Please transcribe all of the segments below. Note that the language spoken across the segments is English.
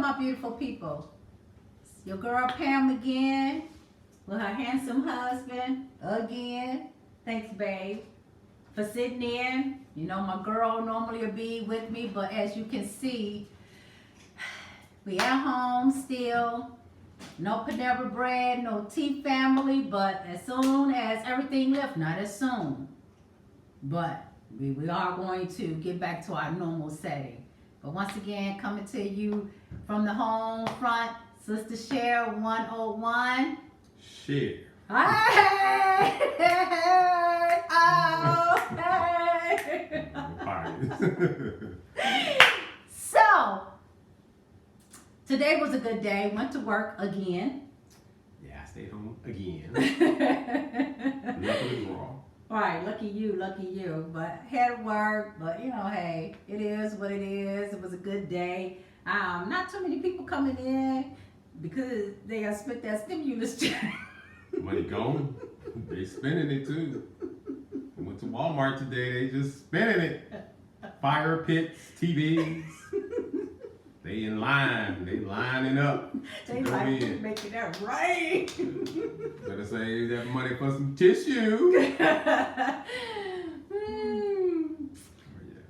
my beautiful people. It's your girl Pam again with her handsome husband again. Thanks, babe, for sitting in. You know, my girl normally will be with me, but as you can see, we at home still. No Panera Bread, no tea family, but as soon as everything lifts, not as soon, but we are going to get back to our normal setting. But once again, coming to you from the home front, Sister Cher 101. Share. Hey! Oh, hey! So, today was a good day. Went to work again. Yeah, I stayed home again. Luckily raw. Right, lucky you. But had to work, but you know, hey, it is what it is. It was a good day. Not too many people coming in because they got spent that stimulus check. Money gone. They spending it too. I went to Walmart today. They just spending it. Fire pits, TVs. They in line. They lining up. They like making that right. Better save that money for some tissue.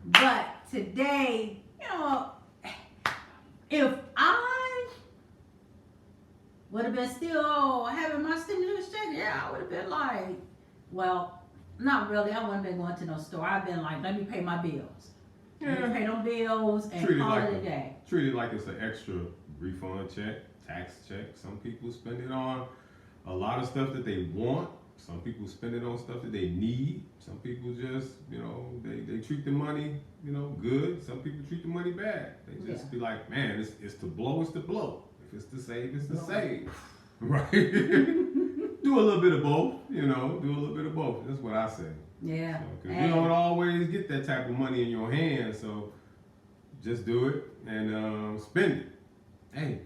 But today, you know, if I would have been still having my stimulus check, yeah, I would have been like, well, not really. I wouldn't have been going to no store. I've been like, let me pay my bills. Yeah. Pay them bills and call it a day. Treat it like it's an extra refund check, tax check. Some people spend it on a lot of stuff that they want. Some people spend it on stuff that they need. Some people just, you know, they treat the money, you know, good. Some people treat the money bad. They just be like, man, it's to blow, it's to blow. If it's to save, it's to save. Right? Do a little bit of both, you know, do a little bit of both. That's what I say. Yeah. Because you don't always get that type of money in your hands, so just do it and spend it. Hey.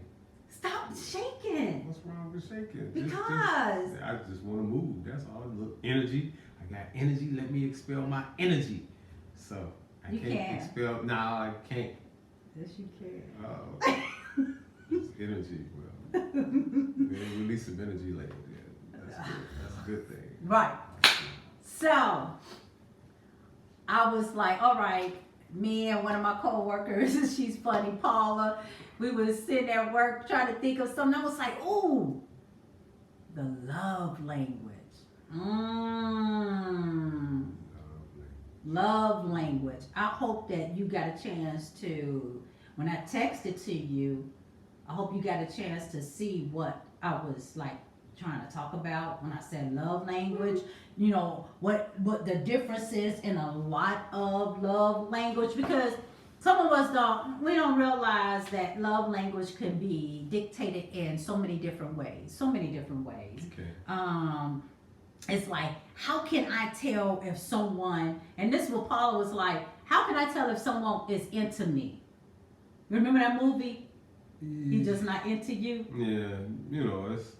Stop shaking. What's wrong with shaking? Because. I just want to move. That's all. Look, energy. I got energy. Let me expel my energy. So I can't expel. No, I can't. Yes, you can. Oh. It's energy. Well, we'll release some energy later. Yeah, that's good. That's a good thing. Right. So, I was like, all right, me and one of my co-workers, she's funny, Paula, we was sitting at work trying to think of something. I was like, ooh, the love language. Love language. I hope that you got a chance to, when I texted to you, I hope you got a chance to see what I was like trying to talk about when I said love language. You know, what the difference is in a lot of love language, because some of us we don't realize that love language can be dictated in so many different ways. Okay. It's like, how can I tell if someone, and this is what Paula was like, how can I tell if someone is into me? Remember that movie? He's just not into you? Yeah, you know, it's...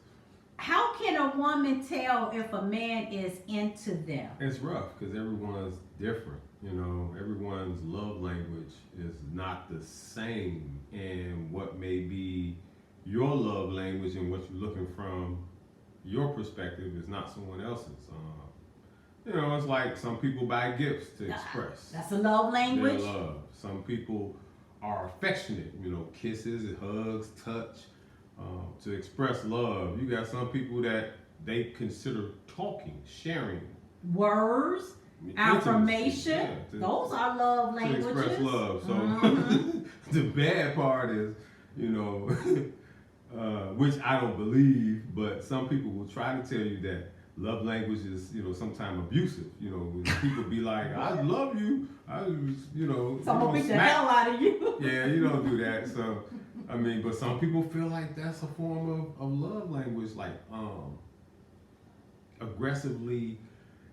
How can a woman tell if a man is into them? It's rough because everyone's different. You know, everyone's love language is not the same. And what may be your love language and what you're looking from your perspective is not someone else's. You know, it's like some people buy gifts to express. That's a love language. Their love. Some people are affectionate, you know, kisses, hugs, touch. To express love. You got some people that they consider talking, sharing. Words, affirmation. Yeah, those are love languages. To express love. So the bad part is, you know, which I don't believe, but some people will try to tell you that love language is, you know, sometimes abusive. You know, when people be like, I love you. Someone beat the hell out of you. Yeah, you don't do that. So, I mean, but some people feel like that's a form of love language, like aggressively,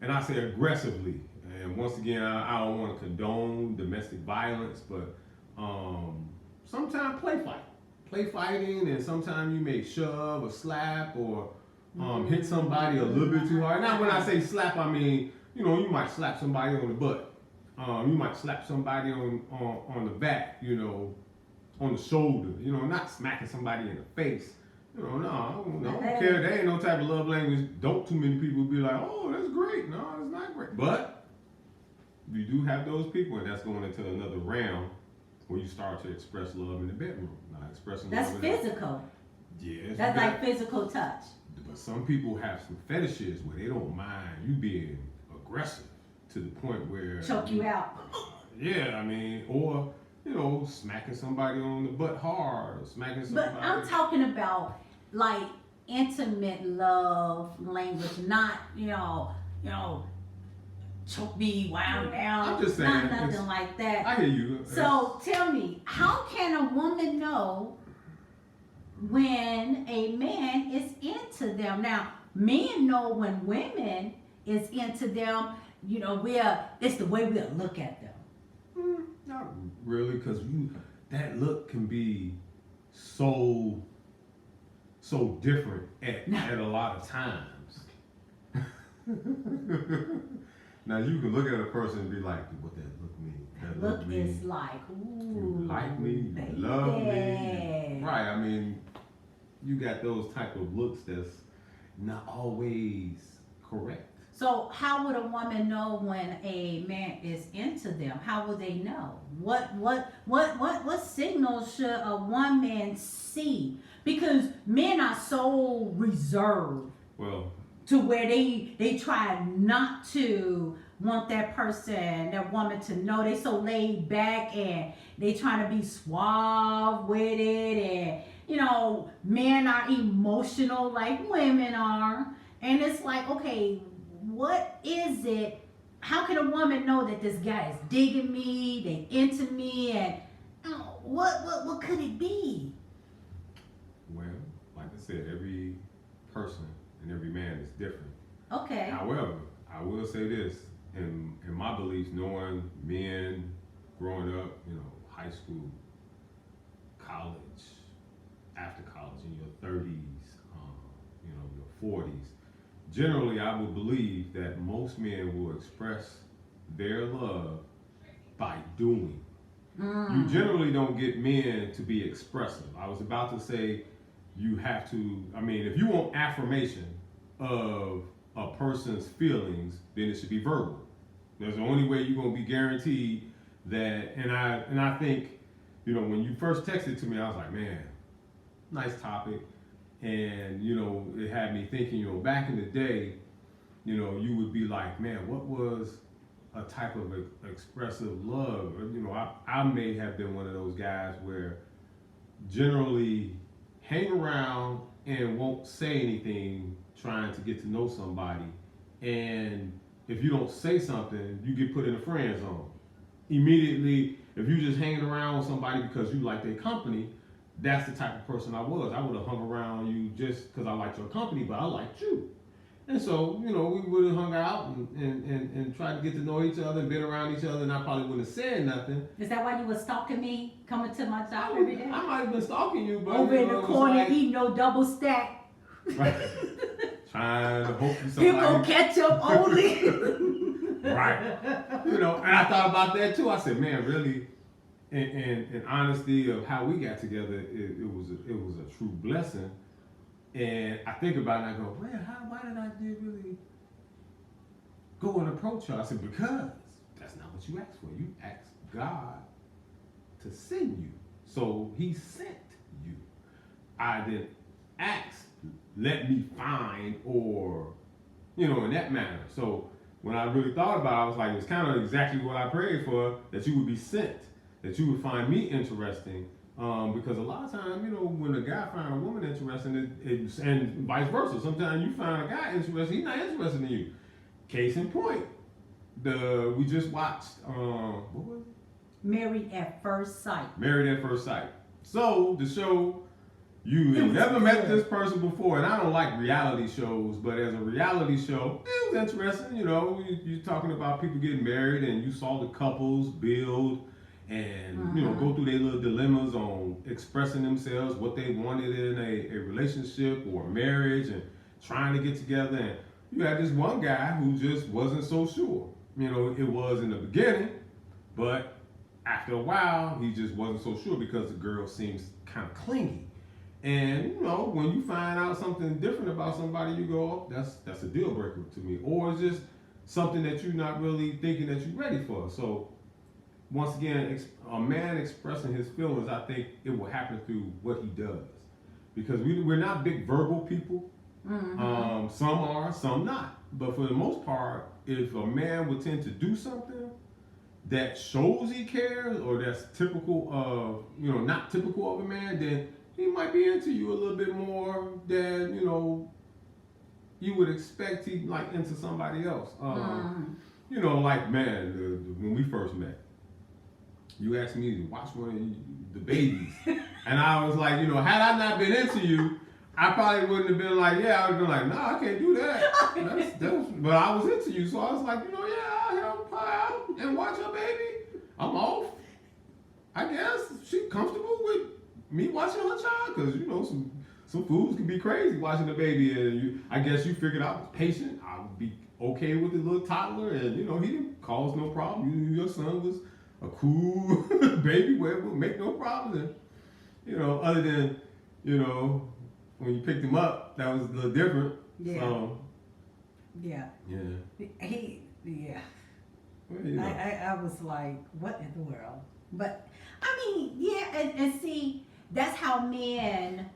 and I say aggressively. And once again, I don't want to condone domestic violence, but sometimes play fighting, and sometimes you may shove or slap or hit somebody a little bit too hard. Now, when I say slap, I mean, you know, you might slap somebody on the butt. You might slap somebody on the back, you know, on the shoulder, you know, not smacking somebody in the face. You know, no, I don't care. There ain't no type of love language. Don't too many people be like, oh, that's great. No, it's not great. But you do have those people, and that's going into another realm where you start to express love in the bedroom. Not expressing That's love physical. Yes. That's like physical touch. But some people have some fetishes where they don't mind you being aggressive to the point where Choke you out. Yeah, I mean, or you know, smacking somebody on the butt hard, or smacking somebody. But I'm talking about like intimate love language, not choke me while I'm down. I'm just saying, not nothing like that. I hear you. So tell me, how can a woman know when a man is into them? Now, men know when women is into them. You know, it's the way we'll look at them. Not really, because that look can be so different at a lot of times. Now you can look at a person and be like, what that look mean? That Look mean, is like, ooh, you like me, you baby. love me. Right, I mean, you got those type of looks that's not always correct. So how would a woman know when a man is into them? How would they know? What signals should a woman see? Because men are so reserved. Well, to where they try not to want that woman to know. They so laid back and they trying to be suave with it, and you know, men are emotional like women are, and it's like, okay, what is it? How can a woman know that this guy is digging me, they into me, and what could it be? Well, like I said, every person and every man is different. Okay. However, I will say this, in my beliefs, knowing men growing up, you know, high school, college, after college, in your 30s, you know, your 40s, generally I would believe that most men will express their love by doing. You generally don't get men to be expressive. I was about to say you have to, I mean, if you want affirmation of a person's feelings, then it should be verbal. That's the only way you're gonna be guaranteed that. And I think, you know, when you first texted to me, I was like, man, nice topic. And you know, it had me thinking, you know, back in the day, you know, you would be like, man, what was a type of expressive love? Or, you know, I may have been one of those guys where generally hang around and won't say anything trying to get to know somebody, and if you don't say something, you get put in a friend zone immediately. If you just hanging around with somebody because you like their company, that's the type of person I was. I would have hung around you just because I liked your company, but I liked you. And so, you know, we would have hung out and tried to get to know each other and been around each other, and I probably wouldn't have said nothing. Is that why you were stalking me, coming to my job every day? I might have been stalking you, but over you in know, the corner like, eating no double stack. Right. Trying to hope for People somebody. ketchup only. Right. You know, and I thought about that too. I said, man, really, in honesty of how we got together, it was a true blessing. And I think about it and I go, man, why did I really go and approach her? I said, because that's not what you asked for. You asked God to send you. So he sent you. I didn't ask, let me find, or, you know, in that manner. So when I really thought about it, I was like, it's kind of exactly what I prayed for, that you would be sent, that you would find me interesting. Because a lot of times, you know, when a guy finds a woman interesting, and vice versa, sometimes you find a guy interesting, he's not interested in you. Case in point, we just watched, what was it? Married at First Sight. Married at First Sight. So the show, you had never met this person before, and I don't like reality shows, but as a reality show, it was interesting. You know, you're talking about people getting married, and you saw the couples build and you know, go through their little dilemmas on expressing themselves, what they wanted in a relationship or a marriage, and trying to get together. And you had this one guy who just wasn't so sure. You know, it was in the beginning, but after a while, he just wasn't so sure because the girl seems kind of clingy. And you know, when you find out something different about somebody, you go, oh, that's a deal breaker to me, or it's just something that you're not really thinking that you're ready for. So once again, a man expressing his feelings, I think it will happen through what he does, because we're not big verbal people. Mm-hmm. Some are, some not. But for the most part, if a man would tend to do something that shows he cares, or that's typical of, you know, not typical of a man, then he might be into you a little bit more than, you know, you would expect he like into somebody else. You know, like, man, when we first met, you asked me to watch one of the babies. And I was like, you know, had I not been into you, I probably wouldn't have been like, yeah, I would have been like, nah, I can't do that. But I was into you, so I was like, you know, yeah, I'll help her out and watch her baby. I'm off. I guess she's comfortable with me watching her child, because, you know, some fools can be crazy watching the baby, and I guess you figured I was patient. I would be okay with the little toddler, and, you know, he didn't cause no problem. Your son was a cool baby where it would make no problem. And, you know, other than, you know, when you picked him up, that was a little different. Yeah. So, Yeah. yeah. Yeah. Well, you know. I was like, what in the world? But I mean, yeah, and see, that's how men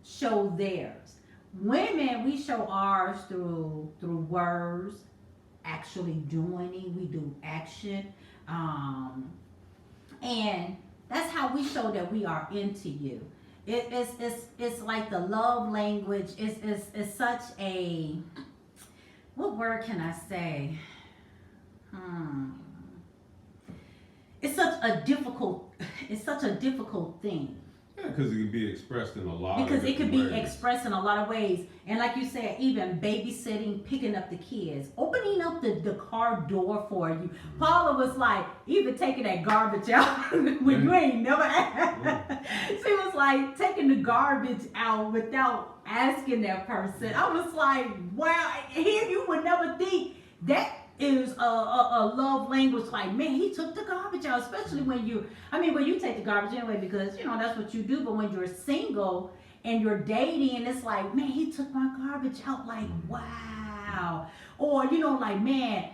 show theirs. Women, we show ours through words, actually doing it. We do action, and that's how we show that we are into you. It's like the love language. It's such a, what word can I say? It's such a difficult thing. Yeah, because it can be expressed in a lot Because of it could different be ways. expressed in a lot of ways. And like you said, even babysitting, picking up the kids, opening up the car door for you. Paula was like, even taking that garbage out when you ain't never asked. She was like taking the garbage out without asking that person. I was like, wow, here you would never think that is a love language. Like, man, he took the garbage out, especially when you take the garbage anyway, because, you know, that's what you do. But when you're single and you're dating, and it's like, man, he took my garbage out, like, wow. Or, you know, like, man,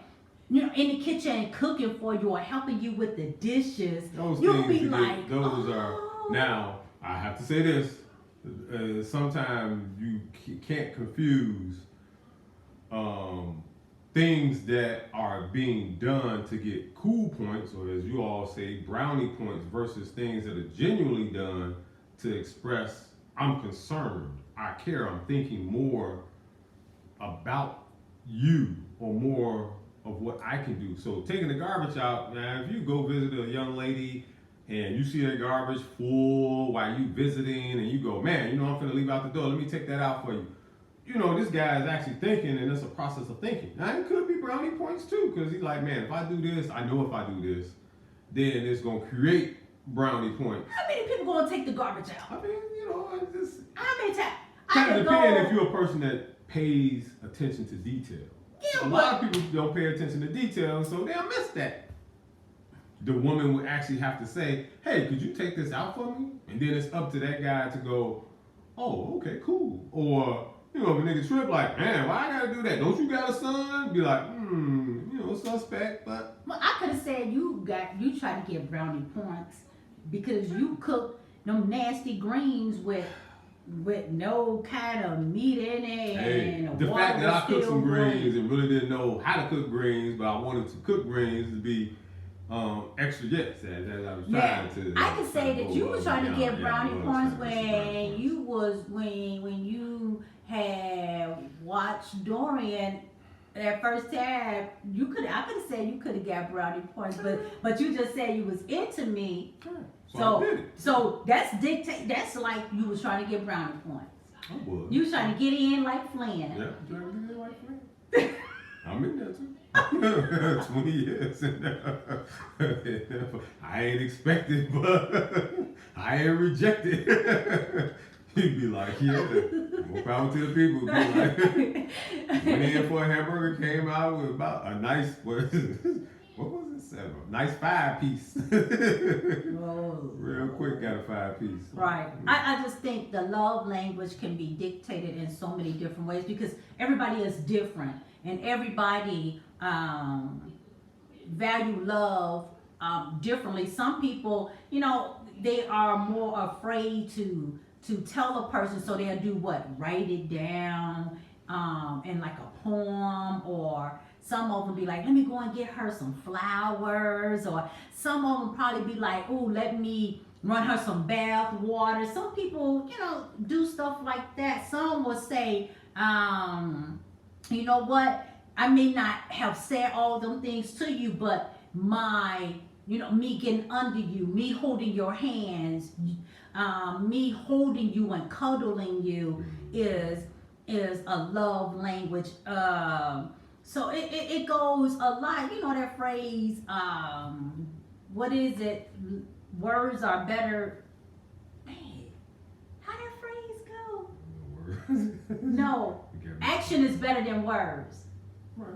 you know, in the kitchen cooking for you or helping you with the dishes. Those You'll things be like, those oh. are, now, I have to say this, sometimes you can't confuse things that are being done to get cool points, or as you all say, brownie points, versus things that are genuinely done to express, I'm concerned, I care, I'm thinking more about you, or more of what I can do. So taking the garbage out, now if you go visit a young lady and you see that garbage full while you visiting, and you go, man, you know, I'm finna leave out the door, let me take that out for you. You know, this guy is actually thinking, and it's a process of thinking. Now, it could be brownie points too, because he's like, man, if I do this, I know if I do this, then it's going to create brownie points. How many people going to take the garbage out? I mean, you know, it's just How many times? kind of depends if you're a person that pays attention to detail. Yeah, A lot of people don't pay attention to detail, so they'll miss that. The woman would actually have to say, hey, could you take this out for me? And then it's up to that guy to go, oh, okay, cool. Or, you know, if a nigga trip like, man, why I gotta do that? Don't you got a son? Be like, you know, suspect, but. Well, I could have said you tried to get brownie points because you cooked them nasty greens with no kind of meat in it. Hey, and the water fact that I was cooked still some greens running. and really didn't know how to cook greens, but I wanted to cook greens to be extra yes, as I was Yeah, trying to. I could say that you were trying to get brownie points when when you had watched Dorian that first time. I could have said you could have got brownie points, but you just said you was into me. So I did it. So that's like you was trying to get brownie points. I was. You was trying to get in like Flynn. Yeah, I'm trying to get in like Flynn. I'm in there too. 20 years. I ain't expected, but I ain't rejected. He'd be like, yeah, more power to the people. Be like, went in for a hamburger, came out with about a nice, what was it, Nice 5-piece. Oh. Real quick, got a 5-piece. Right. I just think the love language can be dictated in so many different ways because everybody is different and everybody value love differently. Some people, they are more afraid to tell a person, so they'll do what? Write it down in like a poem, or some of them be like, let me go and get her some flowers, or some of them probably be like, oh, let me run her some bath water. Some people, do stuff like that. Some will say, you know what? I may not have said all them things to you, but me getting under you, me holding your hands, me holding you and cuddling you is a love language. So it goes a lot. You know that phrase, what is it? Words are better. Man, how that phrase go? No, action is better than words.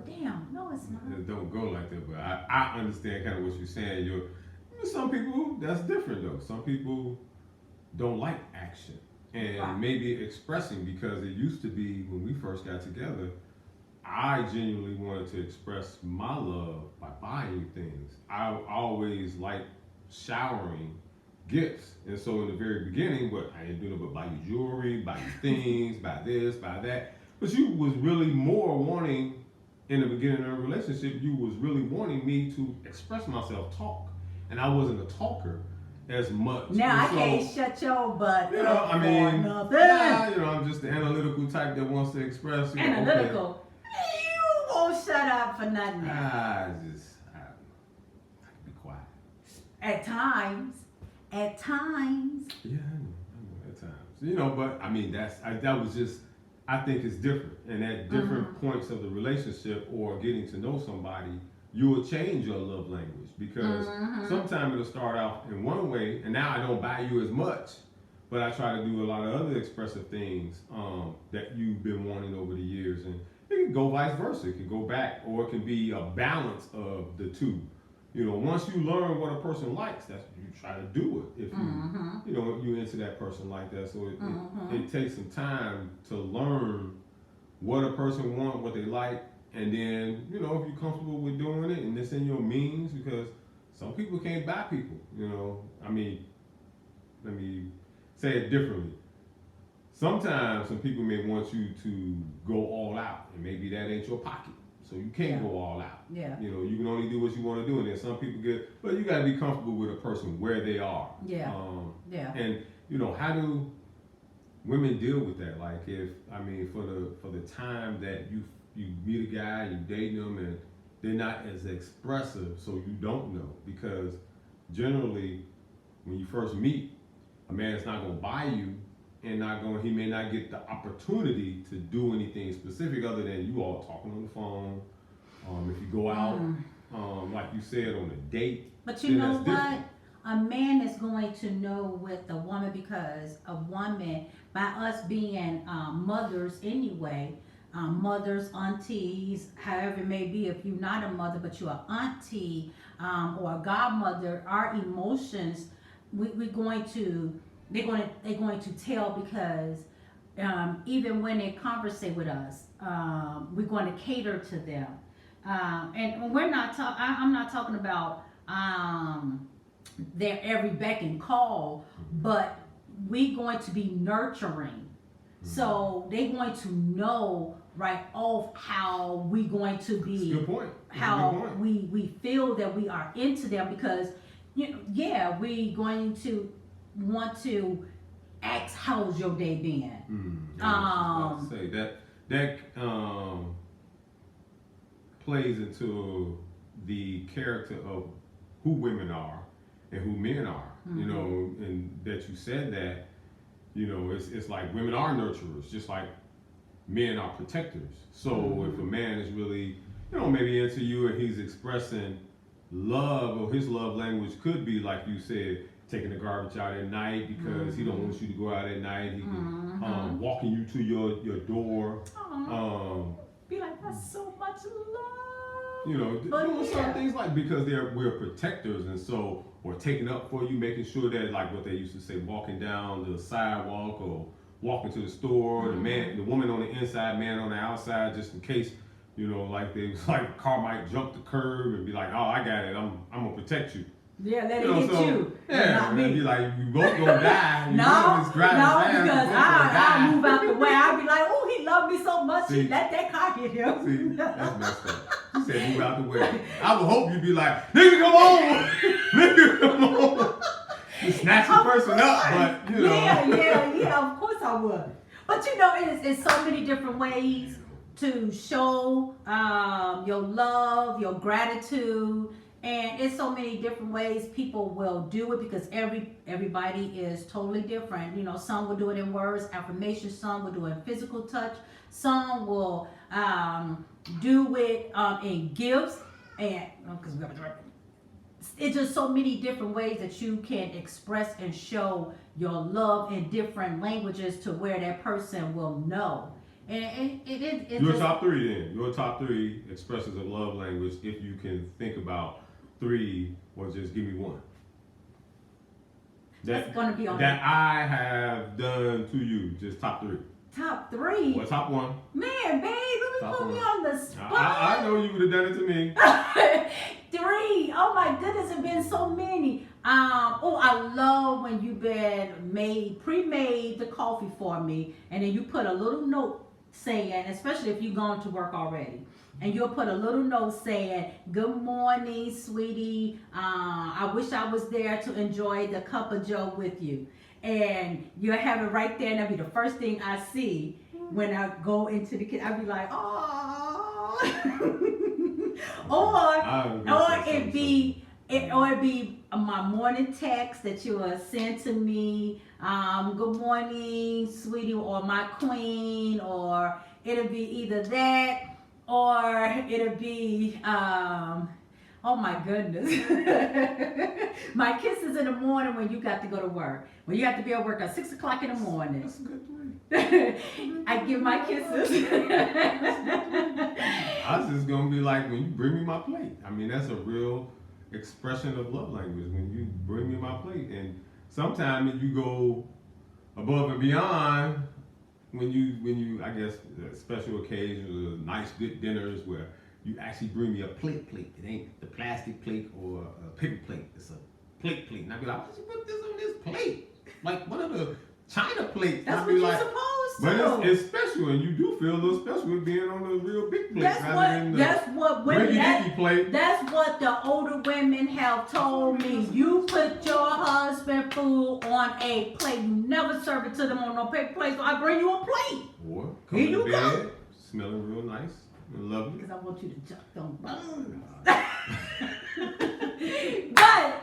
Damn, no, it's not. It don't go like that, but I understand kind of what you're saying. Some people, that's different though. Some people don't like action and maybe expressing, because it used to be when we first got together, I genuinely wanted to express my love by buying things. I always liked showering gifts. And so in the very beginning, I didn't do nothing but buy you jewelry, buy you things, buy this, buy that. But you was really more wanting, in the beginning of a relationship, you was really wanting me to express myself, talk. And I wasn't a talker as much. Now I can't shut your butt up for nothing. I'm just the analytical type that wants to express. Analytical? Okay. You won't shut up for nothing. I can be quiet. At times. Yeah, I know at times. But I mean, that was just, I think it's different. And at different points of the relationship or getting to know somebody, you will change your love language, because sometimes it'll start out in one way, and now I don't buy you as much, but I try to do a lot of other expressive things that you've been wanting over the years. And it can go vice versa. It can go back, or it can be a balance of the two. Once you learn what a person likes, that's you try to do it. If you, you into that person like that. So it takes some time to learn what a person wants, what they like, and then if you're comfortable with doing it and it's in your means, because some people can't buy people. I mean, let me say it differently. Sometimes some people may want you to go all out, and maybe that ain't your pocket. So you can't go all out. Yeah. You can only do what you want to do, and then some people but you got to be comfortable with a person where they are. Yeah. And how do women deal with that? Like, for the time that you meet a guy, you date them, and they're not as expressive, so you don't know, because generally when you first meet, a man is not going to buy you, and he may not get the opportunity to do anything specific other than you all talking on the phone. If you go out, like you said, on a date. But you know what? Different. A man is going to know with a woman, because a woman, by us being mothers anyway, mothers, aunties, however it may be, if you're not a mother but you're an auntie or a godmother, our emotions, they're going to tell, because even when they conversate with us, we're going to cater to them. And I'm not talking about their every beck and call, but we're going to be nurturing. So they're going to know right off how we're going to be. That's a good point. How we feel that we are into them, because we're going to want to ask, how's your day been? I was about to say that plays into the character of who women are and who men are. And that you said that, it's like women are nurturers, just like men are protectors. So if a man is really, maybe into you and he's expressing love, or his love language could be, like you said, taking the garbage out at night because he don't want you to go out at night. He can walking you to your door. Be like, that's so much love. you know, But doing yeah. some things like because we're protectors, and so or taking up for you, making sure that like what they used to say, walking down the sidewalk or walking to the store, the woman on the inside, man on the outside, just in case, you know, like they like a car might jump the curb and be like, oh, I got it, I'm gonna protect you. Yeah, let You it know, hit so, you. yeah, Not and me. it'd be like you both gonna die. You No, know, it's driving no, fast, you because both gonna I die. move out the way. I'll be like, oh, he loved me so much, See. he let that car hit him. See, that's messed up. She said move out the way. I would hope you'd be like, nigga, come on! Nigga, come on! You snatch the person up, but, you know. Yeah, of course I would. But you know, it's so many different ways to show your love, your gratitude, and it's so many different ways people will do it because everybody is totally different. You know, some will do it in words, affirmations, some will do it in physical touch, some will do it in gifts, and because it's just so many different ways that you can express and show your love in different languages to where that person will know. And it's Your just, top three then. Your top three expressions of love language, if you can think about three, or just give me one. That's gonna be on that I have done to you. Just top three. top three. Or top one. Man, babe, let me Top put me one. on the spot. I know you would have done it to me. Three. Oh my goodness, it's been so many. I love when you've been pre-made the coffee for me, and then you put a little note saying, especially if you've gone to work already, and you'll put a little note saying, "Good morning, sweetie. I wish I was there to enjoy the cup of joe with you." And you'll have it right there, and that'll be the first thing I see when I go into the kitchen. I'll be like, "Oh," or it'd be my morning text that you will send to me. Good morning, sweetie, or my queen, or it'll be either that, or it'll be oh my goodness. My kisses in the morning when you got to go to work. When you have to be at work at 6 o'clock in the morning. That's a good three. I give my kisses. I was just gonna be like, when you bring me my plate. I mean, that's a real expression of love language. When you bring me my plate, and sometimes you go above and beyond when you I guess special occasions or nice good dinners where you actually bring me a plate. It ain't the plastic plate or a paper plate. It's a plate. And I'd be like, why'd you put this on this plate? Like one of the China plates. That's I'd what be you're like, supposed to. but it's special, and you do feel a little special with being on a real big plate. That's what women. Plate. That's what the older women have told me. You put your husband food on a plate. You never serve it to them on no paper plate. So I bring you a plate. Or come Here to you bed, go. smelling real nice and lovely. Because I want you to jump them bones. But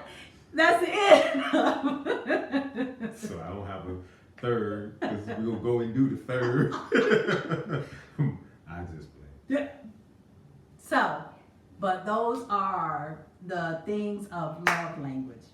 that's it. So I don't have a third because we'll go and do the third. I just play. Yeah. So, but those are the things of love language.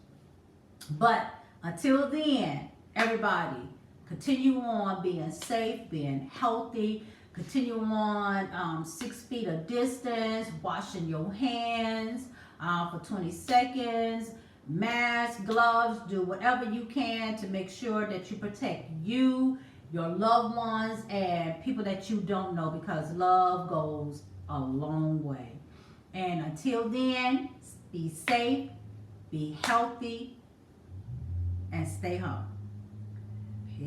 But until then, everybody, continue on being safe, being healthy. Continue on 6 feet of distance, washing your hands for 20 seconds. Mask, gloves, do whatever you can to make sure that you protect you, your loved ones, and people that you don't know, because love goes a long way. And until then, be safe, be healthy, and stay home. Peace.